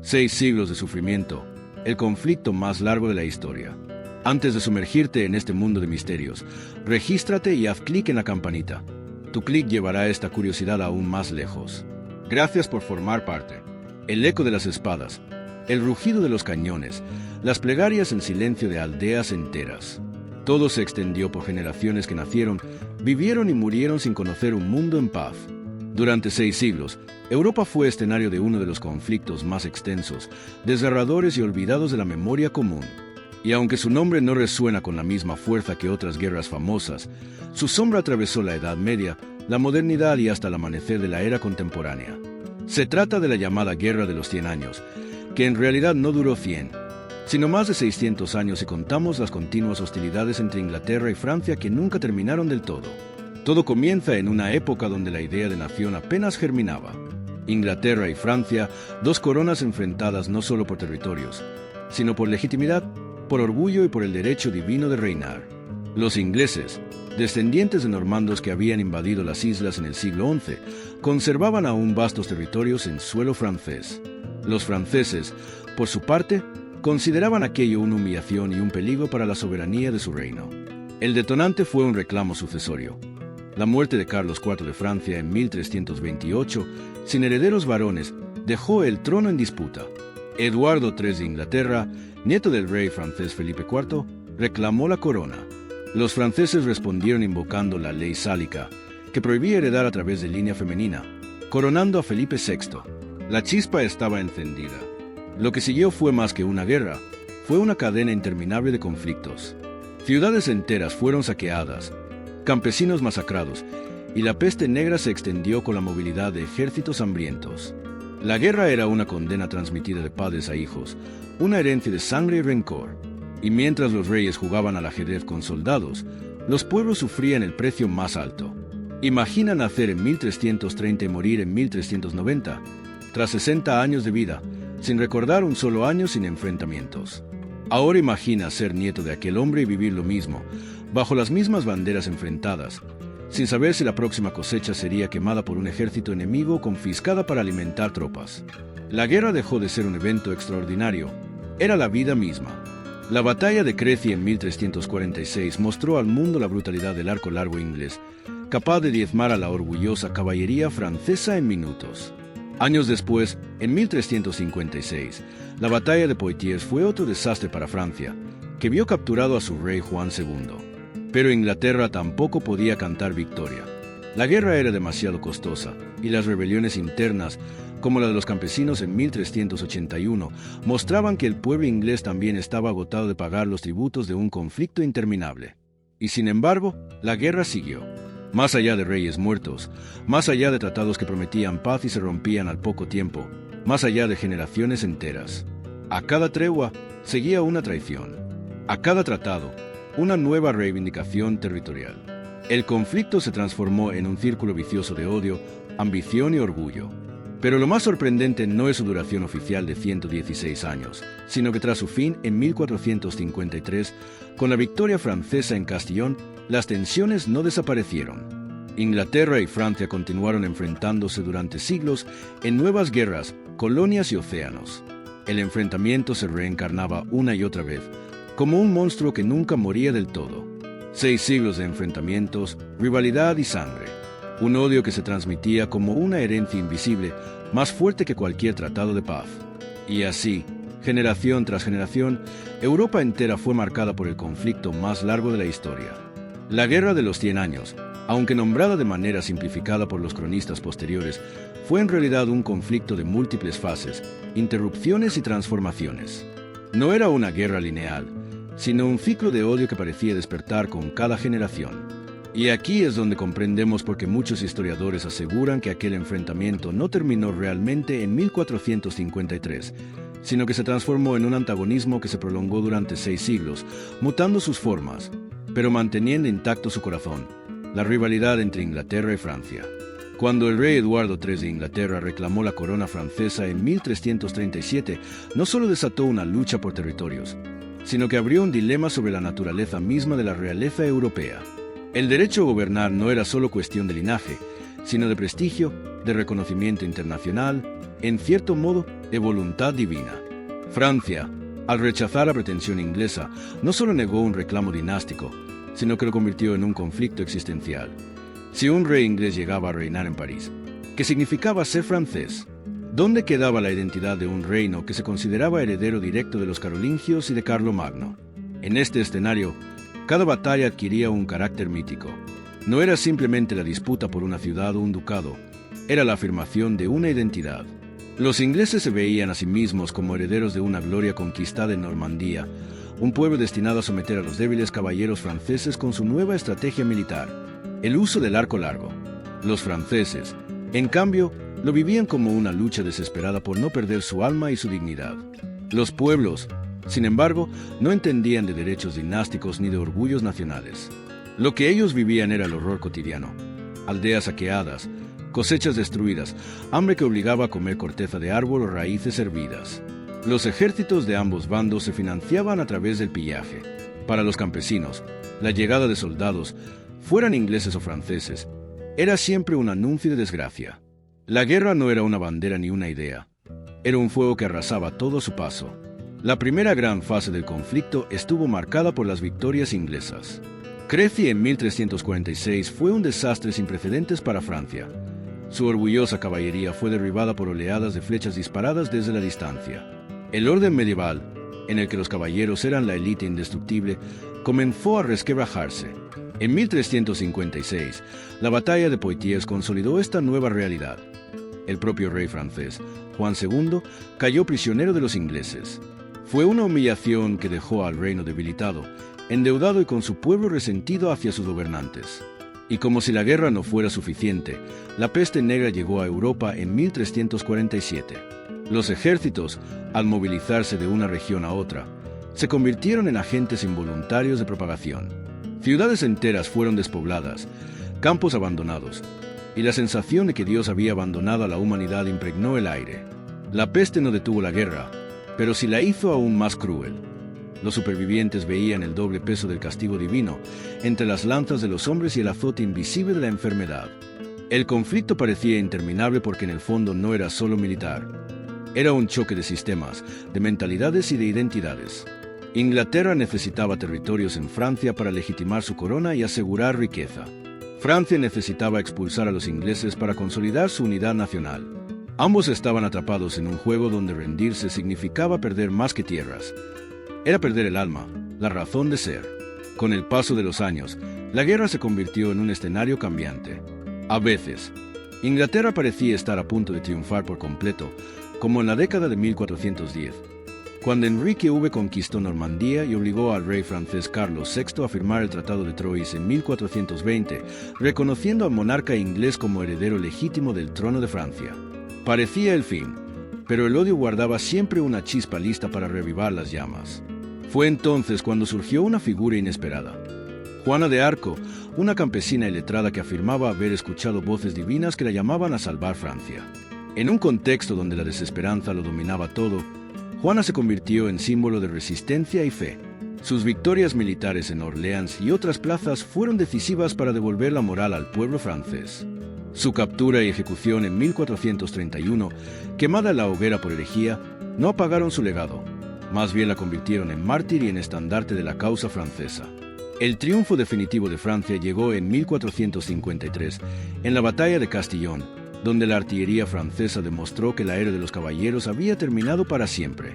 6 siglos de sufrimiento, el conflicto más largo de la historia. Antes de sumergirte en este mundo de misterios, regístrate y haz clic en la campanita. Tu clic llevará esta curiosidad aún más lejos. Gracias por formar parte. El eco de las espadas, el rugido de los cañones, las plegarias en silencio de aldeas enteras. Todo se extendió por generaciones que nacieron, vivieron y murieron sin conocer un mundo en paz. Durante 6 siglos, Europa fue escenario de uno de los conflictos más extensos, desgarradores y olvidados de la memoria común. Y aunque su nombre no resuena con la misma fuerza que otras guerras famosas, su sombra atravesó la Edad Media, la modernidad y hasta el amanecer de la era contemporánea. Se trata de la llamada Guerra de los 100 años, que en realidad no duró 100, sino más de 600 años si contamos las continuas hostilidades entre Inglaterra y Francia que nunca terminaron del todo. Todo comienza en una época donde la idea de nación apenas germinaba. Inglaterra y Francia, dos coronas enfrentadas no solo por territorios, sino por legitimidad, por orgullo y por el derecho divino de reinar. Los ingleses, descendientes de normandos que habían invadido las islas en el siglo XI, conservaban aún vastos territorios en suelo francés. Los franceses, por su parte, consideraban aquello una humillación y un peligro para la soberanía de su reino. El detonante fue un reclamo sucesorio. La muerte de Carlos IV de Francia en 1328, sin herederos varones, dejó el trono en disputa. Eduardo III de Inglaterra, nieto del rey francés Felipe IV, reclamó la corona. Los franceses respondieron invocando la ley sálica, que prohibía heredar a través de línea femenina, coronando a Felipe VI. La chispa estaba encendida. Lo que siguió fue más que una guerra, fue una cadena interminable de conflictos. Ciudades enteras fueron saqueadas, campesinos masacrados, y la peste negra se extendió con la movilidad de ejércitos hambrientos. La guerra era una condena transmitida de padres a hijos, una herencia de sangre y rencor. Y mientras los reyes jugaban al ajedrez con soldados, los pueblos sufrían el precio más alto. Imagina nacer en 1330 y morir en 1390, tras 60 años de vida, sin recordar un solo año sin enfrentamientos. Ahora imagina ser nieto de aquel hombre y vivir lo mismo, bajo las mismas banderas enfrentadas, sin saber si la próxima cosecha sería quemada por un ejército enemigo o confiscada para alimentar tropas. La guerra dejó de ser un evento extraordinario, era la vida misma. La batalla de Crecy en 1346 mostró al mundo la brutalidad del arco largo inglés, capaz de diezmar a la orgullosa caballería francesa en minutos. Años después, en 1356, la batalla de Poitiers fue otro desastre para Francia, que vio capturado a su rey Juan II. Pero Inglaterra tampoco podía cantar victoria. La guerra era demasiado costosa, y las rebeliones internas, como la de los campesinos en 1381, mostraban que el pueblo inglés también estaba agotado de pagar los tributos de un conflicto interminable. Y sin embargo, la guerra siguió. Más allá de reyes muertos, más allá de tratados que prometían paz y se rompían al poco tiempo, más allá de generaciones enteras. A cada tregua seguía una traición. A cada tratado, una nueva reivindicación territorial. El conflicto se transformó en un círculo vicioso de odio, ambición y orgullo. Pero lo más sorprendente no es su duración oficial de 116 años, sino que tras su fin en 1453, con la victoria francesa en Castillón, las tensiones no desaparecieron. Inglaterra y Francia continuaron enfrentándose durante siglos en nuevas guerras, colonias y océanos. El enfrentamiento se reencarnaba una y otra vez, como un monstruo que nunca moría del todo. 6 siglos de enfrentamientos, rivalidad y sangre. Un odio que se transmitía como una herencia invisible, más fuerte que cualquier tratado de paz. Y así, generación tras generación, Europa entera fue marcada por el conflicto más largo de la historia. La Guerra de los 100 años, aunque nombrada de manera simplificada por los cronistas posteriores, fue en realidad un conflicto de múltiples fases, interrupciones y transformaciones. No era una guerra lineal, sino un ciclo de odio que parecía despertar con cada generación. Y aquí es donde comprendemos por qué muchos historiadores aseguran que aquel enfrentamiento no terminó realmente en 1453, sino que se transformó en un antagonismo que se prolongó durante 6 siglos, mutando sus formas, pero manteniendo intacto su corazón, la rivalidad entre Inglaterra y Francia. Cuando el rey Eduardo III de Inglaterra reclamó la corona francesa en 1337, no solo desató una lucha por territorios, sino que abrió un dilema sobre la naturaleza misma de la realeza europea. El derecho a gobernar no era solo cuestión de linaje, sino de prestigio, de reconocimiento internacional, en cierto modo, de voluntad divina. Francia, al rechazar la pretensión inglesa, no solo negó un reclamo dinástico, sino que lo convirtió en un conflicto existencial. Si un rey inglés llegaba a reinar en París, ¿qué significaba ser francés? ¿Dónde quedaba la identidad de un reino que se consideraba heredero directo de los carolingios y de Carlomagno? En este escenario, cada batalla adquiría un carácter mítico. No era simplemente la disputa por una ciudad o un ducado, era la afirmación de una identidad. Los ingleses se veían a sí mismos como herederos de una gloria conquistada en Normandía, un pueblo destinado a someter a los débiles caballeros franceses con su nueva estrategia militar, el uso del arco largo. Los franceses, en cambio, lo vivían como una lucha desesperada por no perder su alma y su dignidad. Los pueblos, sin embargo, no entendían de derechos dinásticos ni de orgullos nacionales. Lo que ellos vivían era el horror cotidiano. Aldeas saqueadas, cosechas destruidas, hambre que obligaba a comer corteza de árbol o raíces hervidas. Los ejércitos de ambos bandos se financiaban a través del pillaje. Para los campesinos, la llegada de soldados, fueran ingleses o franceses, era siempre un anuncio de desgracia. La guerra no era una bandera ni una idea. Era un fuego que arrasaba todo a su paso. La primera gran fase del conflicto estuvo marcada por las victorias inglesas. Crécy en 1346 fue un desastre sin precedentes para Francia. Su orgullosa caballería fue derribada por oleadas de flechas disparadas desde la distancia. El orden medieval, en el que los caballeros eran la élite indestructible, comenzó a resquebrajarse. En 1356, la batalla de Poitiers consolidó esta nueva realidad. El propio rey francés, Juan II, cayó prisionero de los ingleses. Fue una humillación que dejó al reino debilitado, endeudado y con su pueblo resentido hacia sus gobernantes. Y como si la guerra no fuera suficiente, la peste negra llegó a Europa en 1347. Los ejércitos, al movilizarse de una región a otra, se convirtieron en agentes involuntarios de propagación. Ciudades enteras fueron despobladas, campos abandonados, y la sensación de que Dios había abandonado a la humanidad impregnó el aire. La peste no detuvo la guerra, pero sí la hizo aún más cruel. Los supervivientes veían el doble peso del castigo divino entre las lanzas de los hombres y el azote invisible de la enfermedad. El conflicto parecía interminable porque en el fondo no era solo militar. Era un choque de sistemas, de mentalidades y de identidades. Inglaterra necesitaba territorios en Francia para legitimar su corona y asegurar riqueza. Francia necesitaba expulsar a los ingleses para consolidar su unidad nacional. Ambos estaban atrapados en un juego donde rendirse significaba perder más que tierras. Era perder el alma, la razón de ser. Con el paso de los años, la guerra se convirtió en un escenario cambiante. A veces, Inglaterra parecía estar a punto de triunfar por completo, como en la década de 1410, cuando Enrique V conquistó Normandía y obligó al rey francés Carlos VI a firmar el Tratado de Troyes en 1420, reconociendo al monarca inglés como heredero legítimo del trono de Francia. Parecía el fin, pero el odio guardaba siempre una chispa lista para reavivar las llamas. Fue entonces cuando surgió una figura inesperada. Juana de Arco, una campesina iletrada que afirmaba haber escuchado voces divinas que la llamaban a salvar Francia. En un contexto donde la desesperanza lo dominaba todo, Juana se convirtió en símbolo de resistencia y fe. Sus victorias militares en Orleans y otras plazas fueron decisivas para devolver la moral al pueblo francés. Su captura y ejecución en 1431, quemada en la hoguera por herejía, no apagaron su legado, más bien la convirtieron en mártir y en estandarte de la causa francesa. El triunfo definitivo de Francia llegó en 1453, en la batalla de Castillon, donde la artillería francesa demostró que la era de los caballeros había terminado para siempre.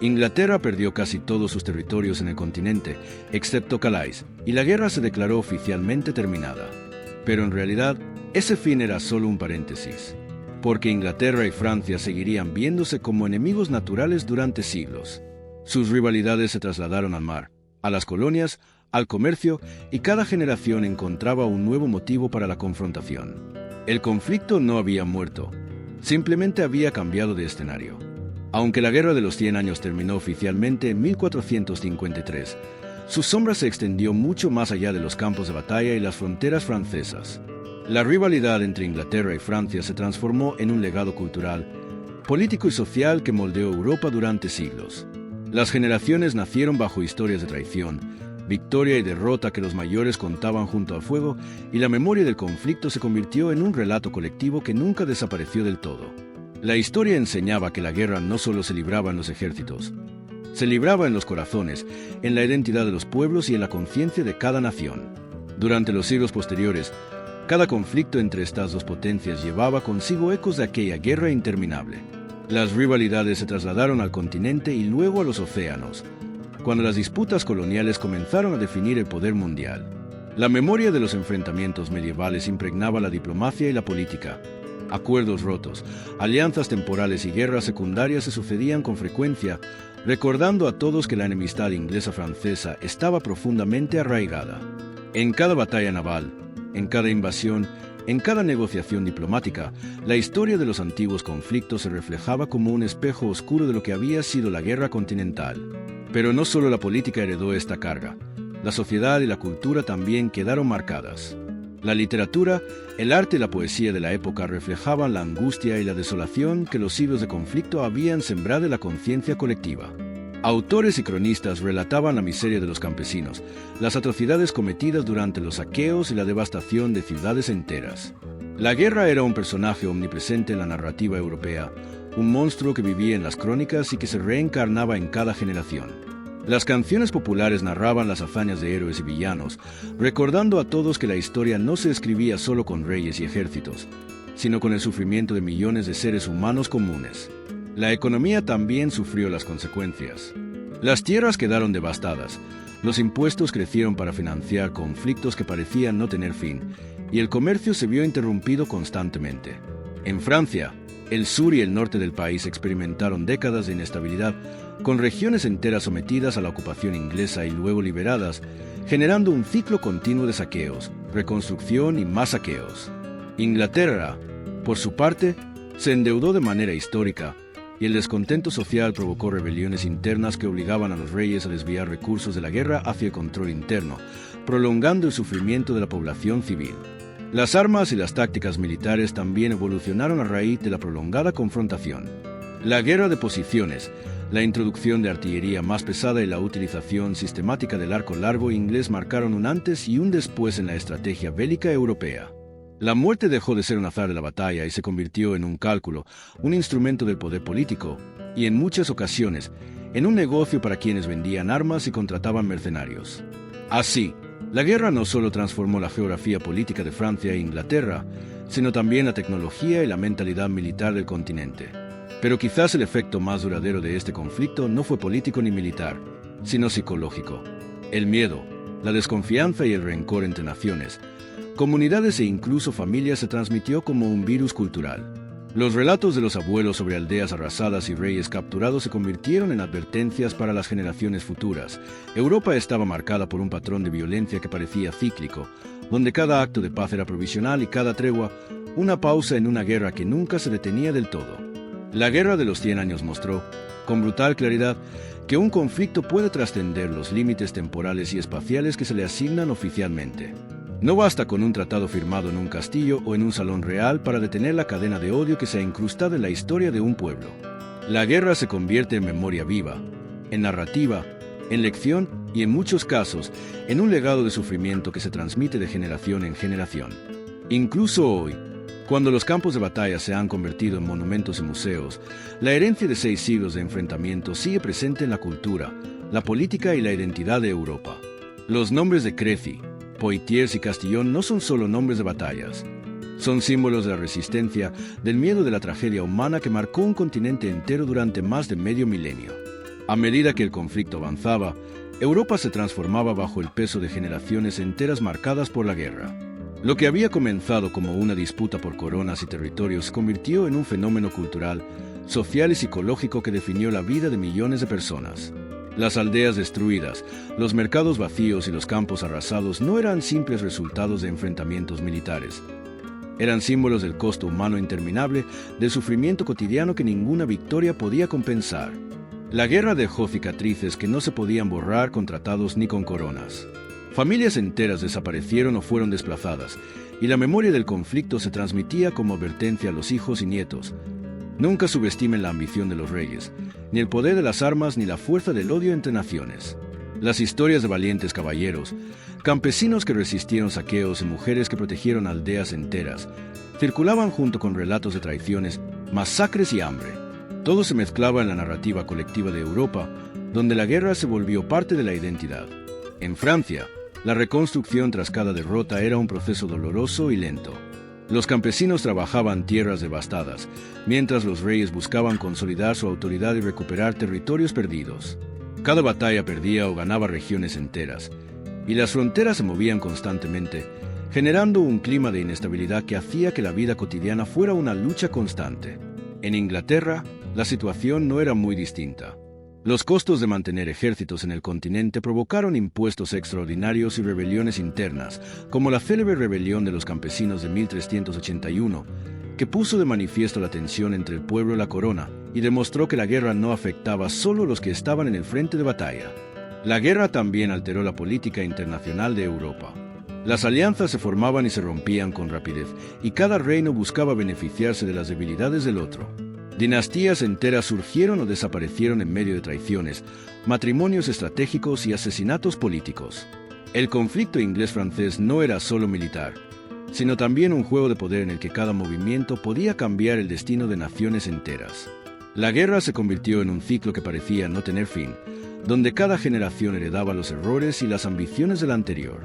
Inglaterra perdió casi todos sus territorios en el continente, excepto Calais, y la guerra se declaró oficialmente terminada. Pero en realidad, ese fin era solo un paréntesis, porque Inglaterra y Francia seguirían viéndose como enemigos naturales durante siglos. Sus rivalidades se trasladaron al mar, a las colonias, al comercio, y cada generación encontraba un nuevo motivo para la confrontación. El conflicto no había muerto, simplemente había cambiado de escenario. Aunque la Guerra de los 100 Años terminó oficialmente en 1453, su sombra se extendió mucho más allá de los campos de batalla y las fronteras francesas. La rivalidad entre Inglaterra y Francia se transformó en un legado cultural, político y social que moldeó Europa durante siglos. Las generaciones nacieron bajo historias de traición, victoria y derrota que los mayores contaban junto al fuego, y la memoria del conflicto se convirtió en un relato colectivo que nunca desapareció del todo. La historia enseñaba que la guerra no solo se libraba en los ejércitos, se libraba en los corazones, en la identidad de los pueblos y en la conciencia de cada nación. Durante los siglos posteriores, cada conflicto entre estas dos potencias llevaba consigo ecos de aquella guerra interminable. Las rivalidades se trasladaron al continente y luego a los océanos, cuando las disputas coloniales comenzaron a definir el poder mundial. La memoria de los enfrentamientos medievales impregnaba la diplomacia y la política. Acuerdos rotos, alianzas temporales y guerras secundarias se sucedían con frecuencia, recordando a todos que la enemistad inglesa-francesa estaba profundamente arraigada. En cada batalla naval, en cada invasión, en cada negociación diplomática, la historia de los antiguos conflictos se reflejaba como un espejo oscuro de lo que había sido la guerra continental. Pero no solo la política heredó esta carga, la sociedad y la cultura también quedaron marcadas. La literatura, el arte y la poesía de la época reflejaban la angustia y la desolación que los siglos de conflicto habían sembrado en la conciencia colectiva. Autores y cronistas relataban la miseria de los campesinos, las atrocidades cometidas durante los saqueos y la devastación de ciudades enteras. La guerra era un personaje omnipresente en la narrativa europea, un monstruo que vivía en las crónicas y que se reencarnaba en cada generación. Las canciones populares narraban las hazañas de héroes y villanos, recordando a todos que la historia no se escribía solo con reyes y ejércitos, sino con el sufrimiento de millones de seres humanos comunes. La economía también sufrió las consecuencias. Las tierras quedaron devastadas, los impuestos crecieron para financiar conflictos que parecían no tener fin, y el comercio se vio interrumpido constantemente. En Francia, el sur y el norte del país experimentaron décadas de inestabilidad, con regiones enteras sometidas a la ocupación inglesa y luego liberadas, generando un ciclo continuo de saqueos, reconstrucción y más saqueos. Inglaterra, por su parte, se endeudó de manera histórica, y el descontento social provocó rebeliones internas que obligaban a los reyes a desviar recursos de la guerra hacia el control interno, prolongando el sufrimiento de la población civil. Las armas y las tácticas militares también evolucionaron a raíz de la prolongada confrontación. La guerra de posiciones, la introducción de artillería más pesada y la utilización sistemática del arco largo inglés marcaron un antes y un después en la estrategia bélica europea. La muerte dejó de ser un azar de la batalla y se convirtió en un cálculo, un instrumento del poder político, y en muchas ocasiones, en un negocio para quienes vendían armas y contrataban mercenarios. Así, la guerra no solo transformó la geografía política de Francia e Inglaterra, sino también la tecnología y la mentalidad militar del continente. Pero quizás el efecto más duradero de este conflicto no fue político ni militar, sino psicológico. El miedo, la desconfianza y el rencor entre naciones, comunidades e incluso familias se transmitió como un virus cultural. Los relatos de los abuelos sobre aldeas arrasadas y reyes capturados se convirtieron en advertencias para las generaciones futuras. Europa estaba marcada por un patrón de violencia que parecía cíclico, donde cada acto de paz era provisional y cada tregua una pausa en una guerra que nunca se detenía del todo. La Guerra de los 100 años mostró, con brutal claridad, que un conflicto puede trascender los límites temporales y espaciales que se le asignan oficialmente. No basta con un tratado firmado en un castillo o en un salón real para detener la cadena de odio que se ha incrustado en la historia de un pueblo. La guerra se convierte en memoria viva, en narrativa, en lección y en muchos casos, en un legado de sufrimiento que se transmite de generación en generación. Incluso hoy, cuando los campos de batalla se han convertido en monumentos y museos, la herencia de 6 siglos de enfrentamiento sigue presente en la cultura, la política y la identidad de Europa. Los nombres de Crécy, Poitiers y Castillon no son solo nombres de batallas. Son símbolos de la resistencia, del miedo de la tragedia humana que marcó un continente entero durante más de medio milenio. A medida que el conflicto avanzaba, Europa se transformaba bajo el peso de generaciones enteras marcadas por la guerra. Lo que había comenzado como una disputa por coronas y territorios se convirtió en un fenómeno cultural, social y psicológico que definió la vida de millones de personas. Las aldeas destruidas, los mercados vacíos y los campos arrasados no eran simples resultados de enfrentamientos militares. Eran símbolos del costo humano interminable, del sufrimiento cotidiano que ninguna victoria podía compensar. La guerra dejó cicatrices que no se podían borrar con tratados ni con coronas. Familias enteras desaparecieron o fueron desplazadas, y la memoria del conflicto se transmitía como advertencia a los hijos y nietos. Nunca subestimen la ambición de los reyes, ni el poder de las armas ni la fuerza del odio entre naciones. Las historias de valientes caballeros, campesinos que resistieron saqueos y mujeres que protegieron aldeas enteras, circulaban junto con relatos de traiciones masacres y hambre. Todo se mezclaba en la narrativa colectiva de Europa, donde la guerra se volvió parte de la identidad. En Francia, la reconstrucción tras cada derrota era un proceso doloroso y lento. Los campesinos trabajaban tierras devastadas, mientras los reyes buscaban consolidar su autoridad y recuperar territorios perdidos. Cada batalla perdía o ganaba regiones enteras, y las fronteras se movían constantemente, generando un clima de inestabilidad que hacía que la vida cotidiana fuera una lucha constante. En Inglaterra, la situación no era muy distinta. Los costos de mantener ejércitos en el continente provocaron impuestos extraordinarios y rebeliones internas, como la célebre rebelión de los campesinos de 1381, que puso de manifiesto la tensión entre el pueblo y la corona, y demostró que la guerra no afectaba solo a los que estaban en el frente de batalla. La guerra también alteró la política internacional de Europa. Las alianzas se formaban y se rompían con rapidez, y cada reino buscaba beneficiarse de las debilidades del otro. Dinastías enteras surgieron o desaparecieron en medio de traiciones, matrimonios estratégicos y asesinatos políticos. El conflicto inglés-francés no era solo militar, sino también un juego de poder en el que cada movimiento podía cambiar el destino de naciones enteras. La guerra se convirtió en un ciclo que parecía no tener fin, donde cada generación heredaba los errores y las ambiciones de la anterior.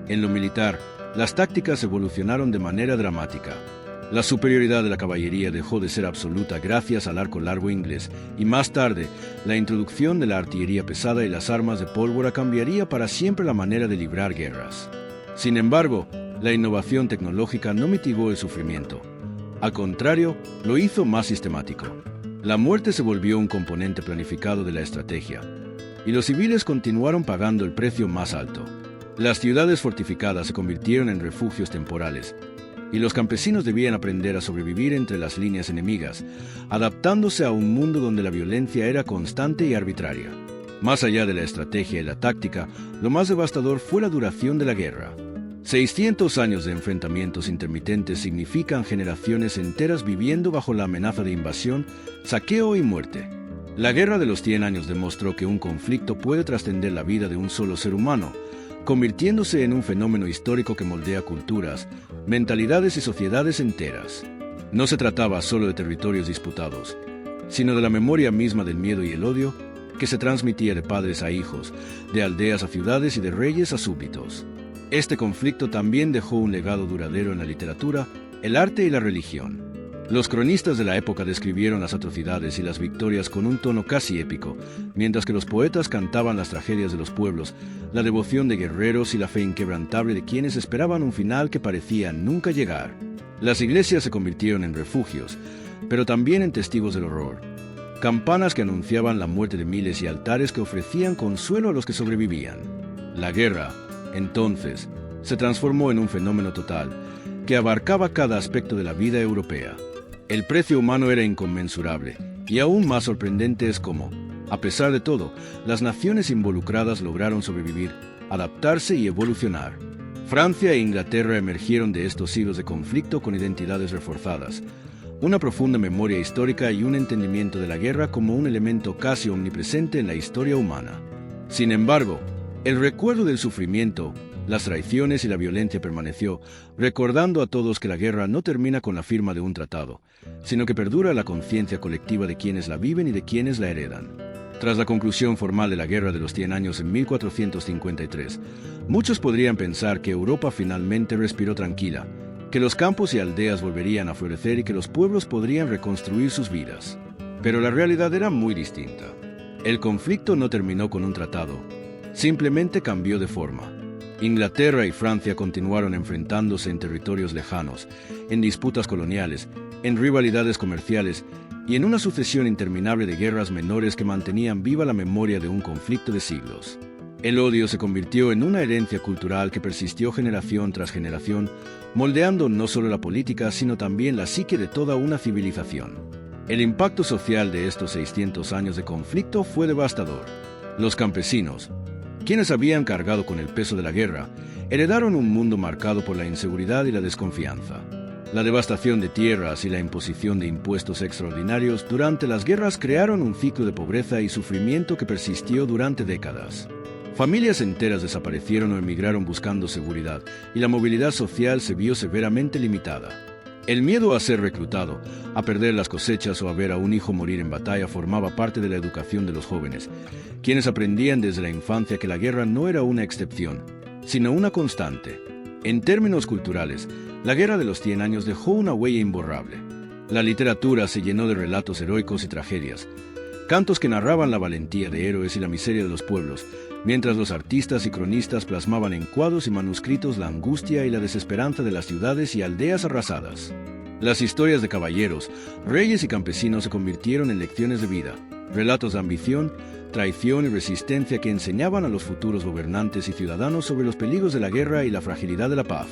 En lo militar, las tácticas evolucionaron de manera dramática. La superioridad de la caballería dejó de ser absoluta gracias al arco largo inglés, y más tarde, la introducción de la artillería pesada y las armas de pólvora cambiaría para siempre la manera de librar guerras. Sin embargo, la innovación tecnológica no mitigó el sufrimiento. Al contrario, lo hizo más sistemático. La muerte se volvió un componente planificado de la estrategia, y los civiles continuaron pagando el precio más alto. Las ciudades fortificadas se convirtieron en refugios temporales, y los campesinos debían aprender a sobrevivir entre las líneas enemigas, adaptándose a un mundo donde la violencia era constante y arbitraria. Más allá de la estrategia y la táctica, lo más devastador fue la duración de la guerra. 600 años de enfrentamientos intermitentes significan generaciones enteras viviendo bajo la amenaza de invasión, saqueo y muerte. La Guerra de los 100 años demostró que un conflicto puede trascender la vida de un solo ser humano, convirtiéndose en un fenómeno histórico que moldea culturas, mentalidades y sociedades enteras. No se trataba solo de territorios disputados, sino de la memoria misma del miedo y el odio que se transmitía de padres a hijos, de aldeas a ciudades y de reyes a súbditos. Este conflicto también dejó un legado duradero en la literatura, el arte y la religión. Los cronistas de la época describieron las atrocidades y las victorias con un tono casi épico, mientras que los poetas cantaban las tragedias de los pueblos, la devoción de guerreros y la fe inquebrantable de quienes esperaban un final que parecía nunca llegar. Las iglesias se convirtieron en refugios, pero también en testigos del horror. Campanas que anunciaban la muerte de miles y altares que ofrecían consuelo a los que sobrevivían. La guerra, entonces, se transformó en un fenómeno total, que abarcaba cada aspecto de la vida europea. El precio humano era inconmensurable, y aún más sorprendente es cómo, a pesar de todo, las naciones involucradas lograron sobrevivir, adaptarse y evolucionar. Francia e Inglaterra emergieron de estos siglos de conflicto con identidades reforzadas, una profunda memoria histórica y un entendimiento de la guerra como un elemento casi omnipresente en la historia humana. Sin embargo, el recuerdo del sufrimiento, las traiciones y la violencia permaneció, recordando a todos que la guerra no termina con la firma de un tratado, sino que perdura la conciencia colectiva de quienes la viven y de quienes la heredan. Tras la conclusión formal de la Guerra de los 100 años en 1453, muchos podrían pensar que Europa finalmente respiró tranquila, que los campos y aldeas volverían a florecer y que los pueblos podrían reconstruir sus vidas. Pero la realidad era muy distinta. El conflicto no terminó con un tratado, simplemente cambió de forma. Inglaterra y Francia continuaron enfrentándose en territorios lejanos, en disputas coloniales, en rivalidades comerciales y en una sucesión interminable de guerras menores que mantenían viva la memoria de un conflicto de siglos. El odio se convirtió en una herencia cultural que persistió generación tras generación, moldeando no solo la política, sino también la psique de toda una civilización. El impacto social de estos 600 años de conflicto fue devastador. Los campesinos, quienes habían cargado con el peso de la guerra, heredaron un mundo marcado por la inseguridad y la desconfianza. La devastación de tierras y la imposición de impuestos extraordinarios durante las guerras crearon un ciclo de pobreza y sufrimiento que persistió durante décadas. Familias enteras desaparecieron o emigraron buscando seguridad, y la movilidad social se vio severamente limitada. El miedo a ser reclutado, a perder las cosechas o a ver a un hijo morir en batalla formaba parte de la educación de los jóvenes, quienes aprendían desde la infancia que la guerra no era una excepción, sino una constante. En términos culturales, la Guerra de los 100 Años dejó una huella imborrable. La literatura se llenó de relatos heroicos y tragedias, cantos que narraban la valentía de héroes y la miseria de los pueblos, mientras los artistas y cronistas plasmaban en cuadros y manuscritos la angustia y la desesperanza de las ciudades y aldeas arrasadas. Las historias de caballeros, reyes y campesinos se convirtieron en lecciones de vida, relatos de ambición, traición y resistencia que enseñaban a los futuros gobernantes y ciudadanos sobre los peligros de la guerra y la fragilidad de la paz.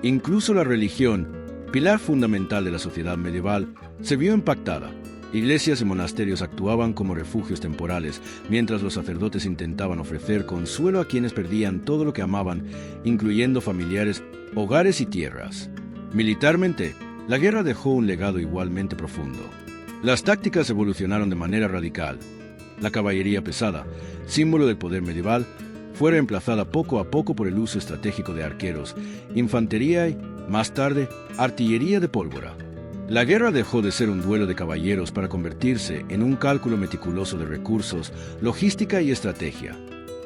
Incluso la religión, pilar fundamental de la sociedad medieval, se vio impactada. Iglesias y monasterios actuaban como refugios temporales, mientras los sacerdotes intentaban ofrecer consuelo a quienes perdían todo lo que amaban, incluyendo familiares, hogares y tierras. Militarmente, la guerra dejó un legado igualmente profundo. Las tácticas evolucionaron de manera radical. La caballería pesada, símbolo del poder medieval, fue reemplazada poco a poco por el uso estratégico de arqueros, infantería y, más tarde, artillería de pólvora. La guerra dejó de ser un duelo de caballeros para convertirse en un cálculo meticuloso de recursos, logística y estrategia.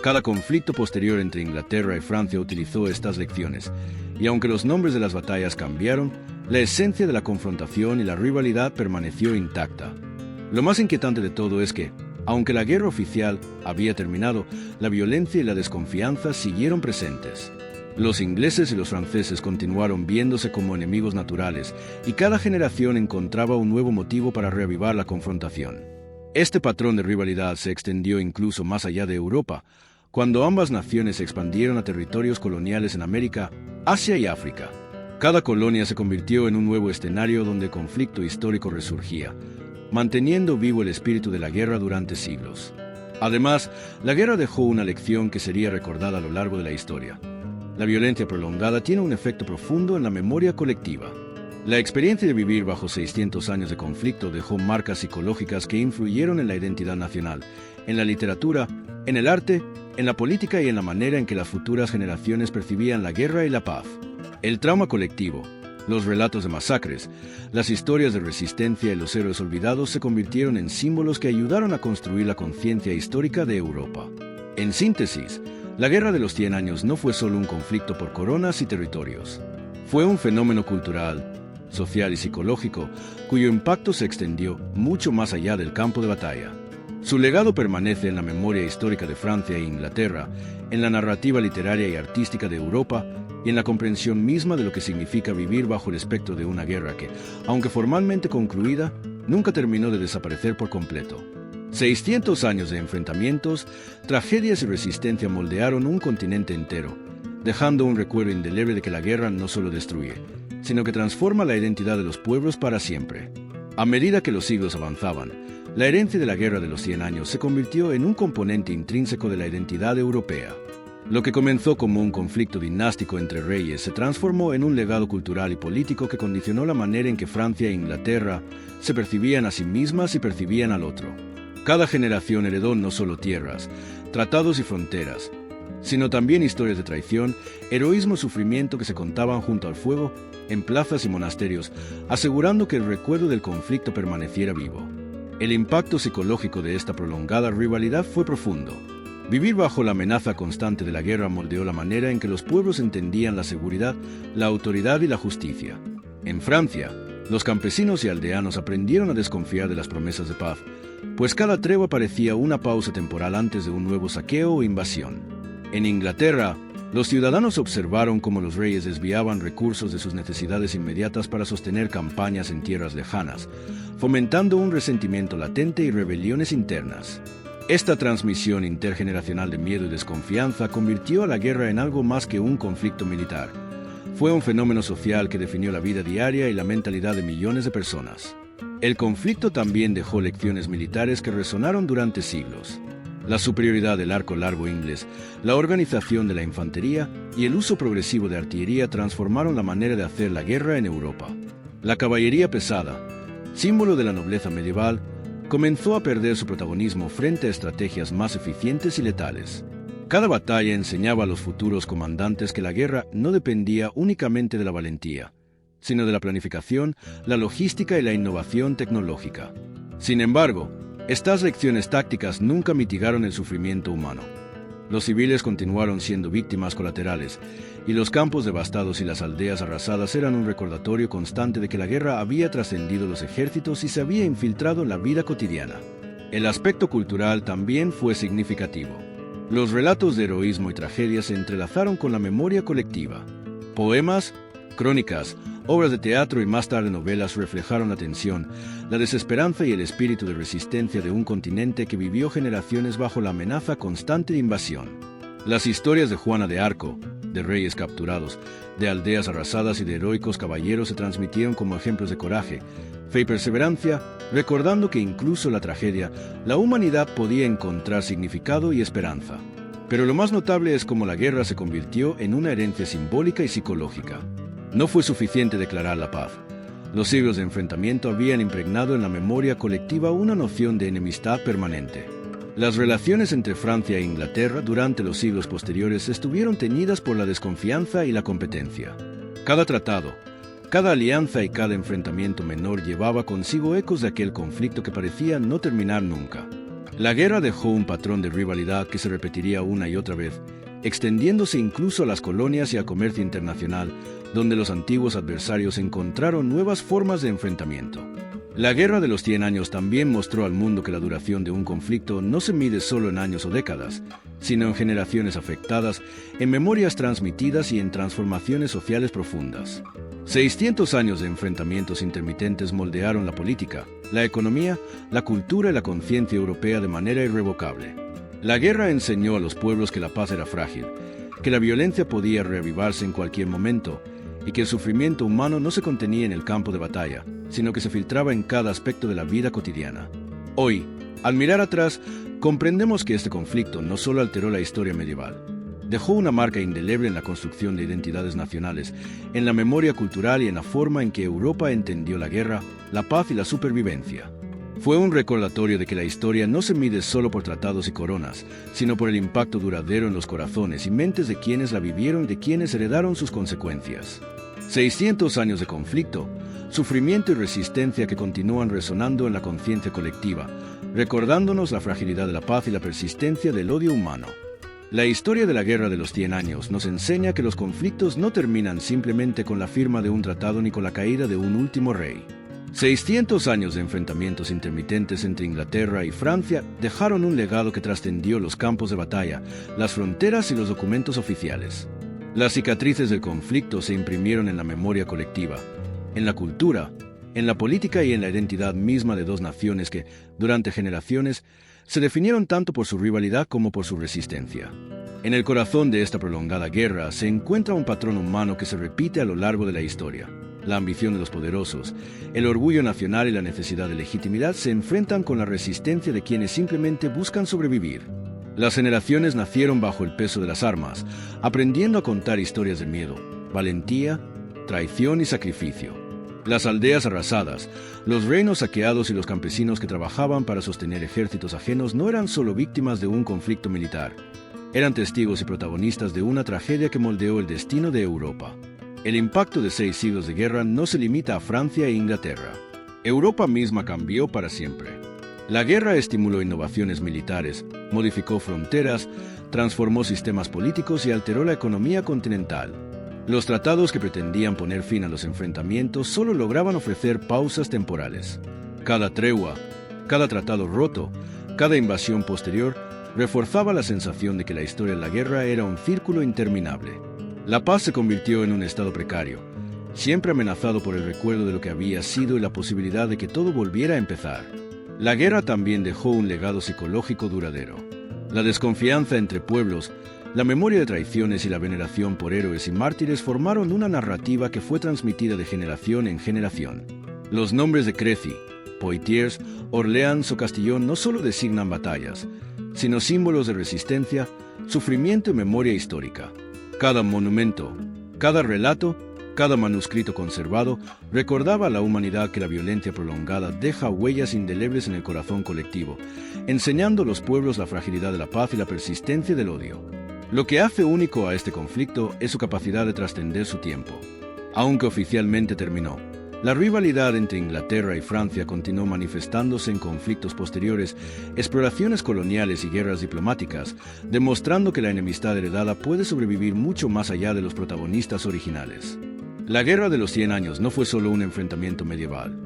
Cada conflicto posterior entre Inglaterra y Francia utilizó estas lecciones, y aunque los nombres de las batallas cambiaron, la esencia de la confrontación y la rivalidad permaneció intacta. Lo más inquietante de todo es que, aunque la guerra oficial había terminado, la violencia y la desconfianza siguieron presentes. Los ingleses y los franceses continuaron viéndose como enemigos naturales, y cada generación encontraba un nuevo motivo para reavivar la confrontación. Este patrón de rivalidad se extendió incluso más allá de Europa, cuando ambas naciones se expandieron a territorios coloniales en América, Asia y África. Cada colonia se convirtió en un nuevo escenario donde el conflicto histórico resurgía, manteniendo vivo el espíritu de la guerra durante siglos. Además, la guerra dejó una lección que sería recordada a lo largo de la historia. La violencia prolongada tiene un efecto profundo en la memoria colectiva. La experiencia de vivir bajo 600 años de conflicto dejó marcas psicológicas que influyeron en la identidad nacional, en la literatura, en el arte, en la política y en la manera en que las futuras generaciones percibían la guerra y la paz. El trauma colectivo, los relatos de masacres, las historias de resistencia y los héroes olvidados se convirtieron en símbolos que ayudaron a construir la conciencia histórica de Europa. En síntesis, la Guerra de los 100 Años no fue solo un conflicto por coronas y territorios. Fue un fenómeno cultural, social y psicológico, cuyo impacto se extendió mucho más allá del campo de batalla. Su legado permanece en la memoria histórica de Francia e Inglaterra, en la narrativa literaria y artística de Europa y en la comprensión misma de lo que significa vivir bajo el espectro de una guerra que, aunque formalmente concluida, nunca terminó de desaparecer por completo. 600 años de enfrentamientos, tragedias y resistencia moldearon un continente entero, dejando un recuerdo indeleble de que la guerra no solo destruye, sino que transforma la identidad de los pueblos para siempre. A medida que los siglos avanzaban, la herencia de la Guerra de los 100 Años se convirtió en un componente intrínseco de la identidad europea. Lo que comenzó como un conflicto dinástico entre reyes se transformó en un legado cultural y político que condicionó la manera en que Francia e Inglaterra se percibían a sí mismas y percibían al otro. Cada generación heredó no solo tierras, tratados y fronteras, sino también historias de traición, heroísmo y sufrimiento que se contaban junto al fuego, en plazas y monasterios, asegurando que el recuerdo del conflicto permaneciera vivo. El impacto psicológico de esta prolongada rivalidad fue profundo. Vivir bajo la amenaza constante de la guerra moldeó la manera en que los pueblos entendían la seguridad, la autoridad y la justicia. En Francia, los campesinos y aldeanos aprendieron a desconfiar de las promesas de paz, pues cada tregua parecía una pausa temporal antes de un nuevo saqueo o invasión. En Inglaterra, los ciudadanos observaron cómo los reyes desviaban recursos de sus necesidades inmediatas para sostener campañas en tierras lejanas, fomentando un resentimiento latente y rebeliones internas. Esta transmisión intergeneracional de miedo y desconfianza convirtió a la guerra en algo más que un conflicto militar. Fue un fenómeno social que definió la vida diaria y la mentalidad de millones de personas. El conflicto también dejó lecciones militares que resonaron durante siglos. La superioridad del arco largo inglés, la organización de la infantería y el uso progresivo de artillería transformaron la manera de hacer la guerra en Europa. La caballería pesada, símbolo de la nobleza medieval, comenzó a perder su protagonismo frente a estrategias más eficientes y letales. Cada batalla enseñaba a los futuros comandantes que la guerra no dependía únicamente de la valentía, sino de la planificación, la logística y la innovación tecnológica. Sin embargo, estas lecciones tácticas nunca mitigaron el sufrimiento humano. Los civiles continuaron siendo víctimas colaterales, y los campos devastados y las aldeas arrasadas eran un recordatorio constante de que la guerra había trascendido los ejércitos y se había infiltrado en la vida cotidiana. El aspecto cultural también fue significativo. Los relatos de heroísmo y tragedia se entrelazaron con la memoria colectiva. Poemas, crónicas, obras de teatro y más tarde novelas reflejaron la tensión, la desesperanza y el espíritu de resistencia de un continente que vivió generaciones bajo la amenaza constante de invasión. Las historias de Juana de Arco, de reyes capturados, de aldeas arrasadas y de heroicos caballeros se transmitieron como ejemplos de coraje, fe y perseverancia, recordando que incluso en la tragedia, la humanidad podía encontrar significado y esperanza. Pero lo más notable es cómo la guerra se convirtió en una herencia simbólica y psicológica. No fue suficiente declarar la paz. Los siglos de enfrentamiento habían impregnado en la memoria colectiva una noción de enemistad permanente. Las relaciones entre Francia e Inglaterra durante los siglos posteriores estuvieron teñidas por la desconfianza y la competencia. Cada tratado, cada alianza y cada enfrentamiento menor llevaba consigo ecos de aquel conflicto que parecía no terminar nunca. La guerra dejó un patrón de rivalidad que se repetiría una y otra vez, extendiéndose incluso a las colonias y al comercio internacional, donde los antiguos adversarios encontraron nuevas formas de enfrentamiento. La Guerra de los 100 años también mostró al mundo que la duración de un conflicto no se mide solo en años o décadas, sino en generaciones afectadas, en memorias transmitidas y en transformaciones sociales profundas. 600 años de enfrentamientos intermitentes moldearon la política, la economía, la cultura y la conciencia europea de manera irrevocable. La guerra enseñó a los pueblos que la paz era frágil, que la violencia podía reavivarse en cualquier momento, y que el sufrimiento humano no se contenía en el campo de batalla, sino que se filtraba en cada aspecto de la vida cotidiana. Hoy, al mirar atrás, comprendemos que este conflicto no solo alteró la historia medieval, dejó una marca indeleble en la construcción de identidades nacionales, en la memoria cultural y en la forma en que Europa entendió la guerra, la paz y la supervivencia. Fue un recordatorio de que la historia no se mide solo por tratados y coronas, sino por el impacto duradero en los corazones y mentes de quienes la vivieron y de quienes heredaron sus consecuencias. 600 años de conflicto, sufrimiento y resistencia que continúan resonando en la conciencia colectiva, recordándonos la fragilidad de la paz y la persistencia del odio humano. La historia de la Guerra de los 100 años nos enseña que los conflictos no terminan simplemente con la firma de un tratado ni con la caída de un último rey. 600 años de enfrentamientos intermitentes entre Inglaterra y Francia dejaron un legado que trascendió los campos de batalla, las fronteras y los documentos oficiales. Las cicatrices del conflicto se imprimieron en la memoria colectiva, en la cultura, en la política y en la identidad misma de dos naciones que, durante generaciones, se definieron tanto por su rivalidad como por su resistencia. En el corazón de esta prolongada guerra se encuentra un patrón humano que se repite a lo largo de la historia. La ambición de los poderosos, el orgullo nacional y la necesidad de legitimidad se enfrentan con la resistencia de quienes simplemente buscan sobrevivir. Las generaciones nacieron bajo el peso de las armas, aprendiendo a contar historias de miedo, valentía, traición y sacrificio. Las aldeas arrasadas, los reinos saqueados y los campesinos que trabajaban para sostener ejércitos ajenos no eran solo víctimas de un conflicto militar. Eran testigos y protagonistas de una tragedia que moldeó el destino de Europa. El impacto de 6 siglos de guerra no se limita a Francia e Inglaterra. Europa misma cambió para siempre. La guerra estimuló innovaciones militares, modificó fronteras, transformó sistemas políticos y alteró la economía continental. Los tratados que pretendían poner fin a los enfrentamientos solo lograban ofrecer pausas temporales. Cada tregua, cada tratado roto, cada invasión posterior reforzaba la sensación de que la historia de la guerra era un círculo interminable. La paz se convirtió en un estado precario, siempre amenazado por el recuerdo de lo que había sido y la posibilidad de que todo volviera a empezar. La guerra también dejó un legado psicológico duradero. La desconfianza entre pueblos, la memoria de traiciones y la veneración por héroes y mártires formaron una narrativa que fue transmitida de generación en generación. Los nombres de Crécy, Poitiers, Orleans o Castillón no solo designan batallas, sino símbolos de resistencia, sufrimiento y memoria histórica. Cada monumento, cada relato, cada manuscrito conservado recordaba a la humanidad que la violencia prolongada deja huellas indelebles en el corazón colectivo, enseñando a los pueblos la fragilidad de la paz y la persistencia del odio. Lo que hace único a este conflicto es su capacidad de trascender su tiempo. Aunque oficialmente terminó, la rivalidad entre Inglaterra y Francia continuó manifestándose en conflictos posteriores, exploraciones coloniales y guerras diplomáticas, demostrando que la enemistad heredada puede sobrevivir mucho más allá de los protagonistas originales. La Guerra de los 100 Años no fue solo un enfrentamiento medieval.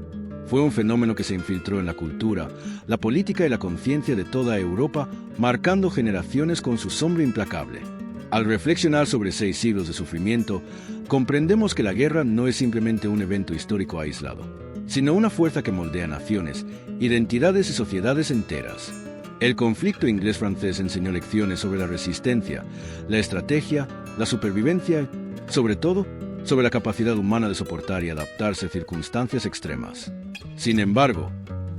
Fue un fenómeno que se infiltró en la cultura, la política y la conciencia de toda Europa, marcando generaciones con su sombra implacable. Al reflexionar sobre 6 siglos de sufrimiento, comprendemos que la guerra no es simplemente un evento histórico aislado, sino una fuerza que moldea naciones, identidades y sociedades enteras. El conflicto inglés-francés enseñó lecciones sobre la resistencia, la estrategia, la supervivencia y, sobre todo, sobre la capacidad humana de soportar y adaptarse a circunstancias extremas. Sin embargo,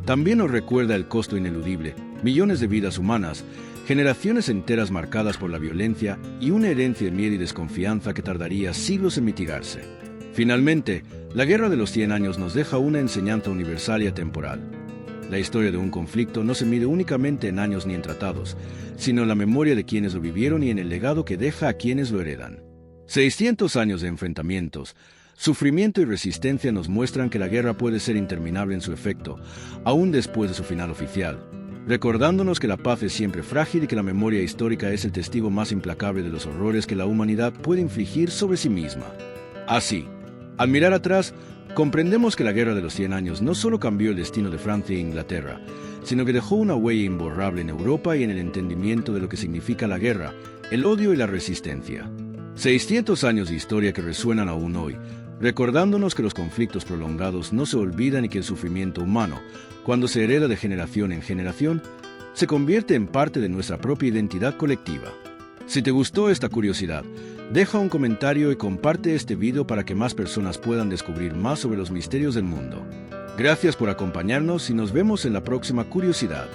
también nos recuerda el costo ineludible, millones de vidas humanas, generaciones enteras marcadas por la violencia y una herencia de miedo y desconfianza que tardaría siglos en mitigarse. Finalmente, la Guerra de los 100 Años nos deja una enseñanza universal y atemporal. La historia de un conflicto no se mide únicamente en años ni en tratados, sino en la memoria de quienes lo vivieron y en el legado que deja a quienes lo heredan. 600 años de enfrentamientos, sufrimiento y resistencia nos muestran que la guerra puede ser interminable en su efecto, aún después de su final oficial, recordándonos que la paz es siempre frágil y que la memoria histórica es el testigo más implacable de los horrores que la humanidad puede infligir sobre sí misma. Así, al mirar atrás, comprendemos que la Guerra de los 100 Años no solo cambió el destino de Francia e Inglaterra, sino que dejó una huella imborrable en Europa y en el entendimiento de lo que significa la guerra, el odio y la resistencia. 600 años de historia que resuenan aún hoy, recordándonos que los conflictos prolongados no se olvidan y que el sufrimiento humano, cuando se hereda de generación en generación, se convierte en parte de nuestra propia identidad colectiva. Si te gustó esta curiosidad, deja un comentario y comparte este video para que más personas puedan descubrir más sobre los misterios del mundo. Gracias por acompañarnos y nos vemos en la próxima curiosidad.